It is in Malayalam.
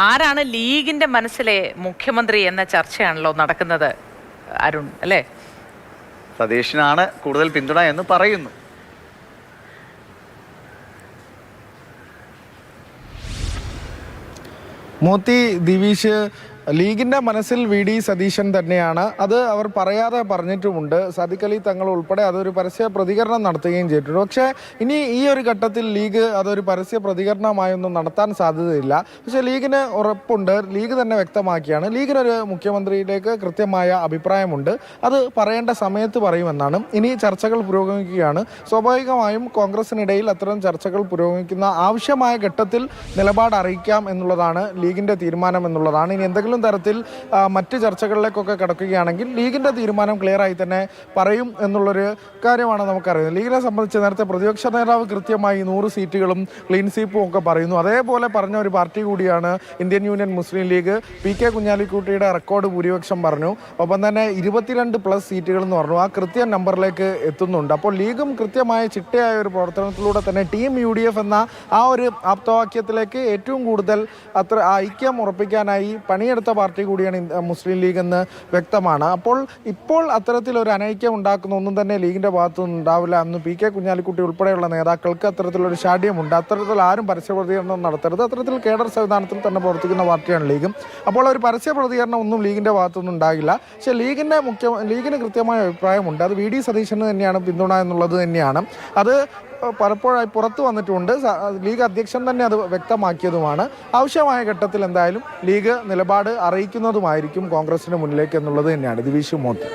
ആരാണ് ലീഗിന്റെ മനസ്സിലെ മുഖ്യമന്ത്രി എന്ന ചർച്ചയാണല്ലോ നടക്കുന്നത് അരുൺ, അല്ലേ? സതീഷിനാണ് കൂടുതൽ പിന്തുണ എന്ന് പറയുന്നു. മോത്തി, ദിവിഷ്, ലീഗിൻ്റെ മനസ്സിൽ വി ഡി സതീശൻ തന്നെയാണ്. അത് അവർ പറയാതെ പറഞ്ഞിട്ടുമുണ്ട്. സാദിഖ് അലി തങ്ങൾ ഉൾപ്പെടെ അതൊരു പരസ്യ പ്രതികരണം നടത്തുകയും ചെയ്തിട്ടുണ്ട്. പക്ഷേ ഇനി ഈ ഒരു ഘട്ടത്തിൽ ലീഗ് അതൊരു പരസ്യ പ്രതികരണമായൊന്നും നടത്താൻ സാധ്യതയില്ല. പക്ഷേ ലീഗിന് ഉറപ്പുണ്ട്, ലീഗ് തന്നെ വ്യക്തമാക്കിയാണ്, ലീഗിനൊരു മുഖ്യമന്ത്രിയിലേക്ക് കൃത്യമായ അഭിപ്രായമുണ്ട്, അത് പറയേണ്ട സമയത്ത് പറയുമെന്നാണ്. ഇനി ചർച്ചകൾ പുരോഗമിക്കുകയാണ്. സ്വാഭാവികമായും കോൺഗ്രസിനിടയിൽ അത്തരം ചർച്ചകൾ പുരോഗമിക്കുന്ന ആവശ്യമായ ഘട്ടത്തിൽ നിലപാട് അറിയിക്കാം എന്നുള്ളതാണ് ലീഗിൻ്റെ തീരുമാനം എന്നുള്ളതാണ്. ഇനി എന്തെങ്കിലും തരത്തിൽ മറ്റ് ചർച്ചകളിലേക്കൊക്കെ കടക്കുകയാണെങ്കിൽ ലീഗിൻ്റെ തീരുമാനം ക്ലിയറായി തന്നെ പറയും എന്നുള്ളൊരു കാര്യമാണ് നമുക്കറിയുന്നത്. ലീഗിനെ സംബന്ധിച്ച് നേരത്തെ പ്രതിപക്ഷ നേതാവ് കൃത്യമായി 100 സീറ്റുകളും ക്ലീൻ സ്വീപ്പും ഒക്കെ പറയുന്നു. അതേപോലെ പറഞ്ഞ ഒരു പാർട്ടി കൂടിയാണ് ഇന്ത്യൻ യൂണിയൻ മുസ്ലിം ലീഗ്. PK കുഞ്ഞാലിക്കുട്ടിയുടെ റെക്കോർഡ് ഭൂരിപക്ഷം പറഞ്ഞു. ഒപ്പം തന്നെ 22+ സീറ്റുകൾ എന്ന് പറഞ്ഞു. ആ കൃത്യ നമ്പറിലേക്ക് എത്തുന്നുണ്ട്. അപ്പോൾ ലീഗും കൃത്യമായ ചിട്ടയായ ഒരു പ്രവർത്തനത്തിലൂടെ തന്നെ ടീം UDF എന്ന ആ ഒരു ആപ്തവാക്യത്തിലേക്ക് ഏറ്റവും കൂടുതൽ അത്ര ഐക്യം ഉറപ്പിക്കാനായി പണിയെടുത്ത പാർട്ടി കൂടിയാണ് മുസ്ലിം ലീഗ് എന്ന് വ്യക്തമാണ്. ഇപ്പോൾ അത്തരത്തിലൊരു അനൈക്യം ഉണ്ടാക്കുന്ന ഒന്നും തന്നെ ലീഗിൻ്റെ ഭാഗത്തുനിന്ന് ഉണ്ടാവില്ല എന്ന് PK കുഞ്ഞാലിക്കുട്ടി ഉൾപ്പെടെയുള്ള നേതാക്കൾക്ക് അത്തരത്തിലൊരു ഷാഠ്യമുണ്ട്. അത്തരത്തിൽ ആരും പരസ്യ പ്രതികരണം നടത്തരുത്. അത്തരത്തിൽ കേഡർ സംവിധാനത്തിൽ തന്നെ പ്രവർത്തിക്കുന്ന പാർട്ടിയാണ് ലീഗും. അപ്പോൾ ഒരു പരസ്യ പ്രതികരണം ഒന്നും ലീഗിൻ്റെ ഭാഗത്തുനിന്ന് ഉണ്ടാകില്ല. പക്ഷേ ലീഗിന് കൃത്യമായ അഭിപ്രായമുണ്ട്. അത് വി ഡി സതീശന് തന്നെയാണ് പിന്തുണ എന്നുള്ളത് തന്നെയാണ്. അത് പലപ്പോഴായി പുറത്തു വന്നിട്ടുണ്ട്. ലീഗ് അധ്യക്ഷൻ തന്നെ അത് വ്യക്തമാക്കിയതുമാണ്. ആവശ്യമായ ഘട്ടത്തിൽ എന്തായാലും ലീഗ് നിലപാട് അറിയിക്കുന്നതുമായിരിക്കും കോൺഗ്രസിന് മുന്നിലേക്ക് എന്നുള്ളത് തന്നെയാണ്. ദിവിഷ്, മോത്തി.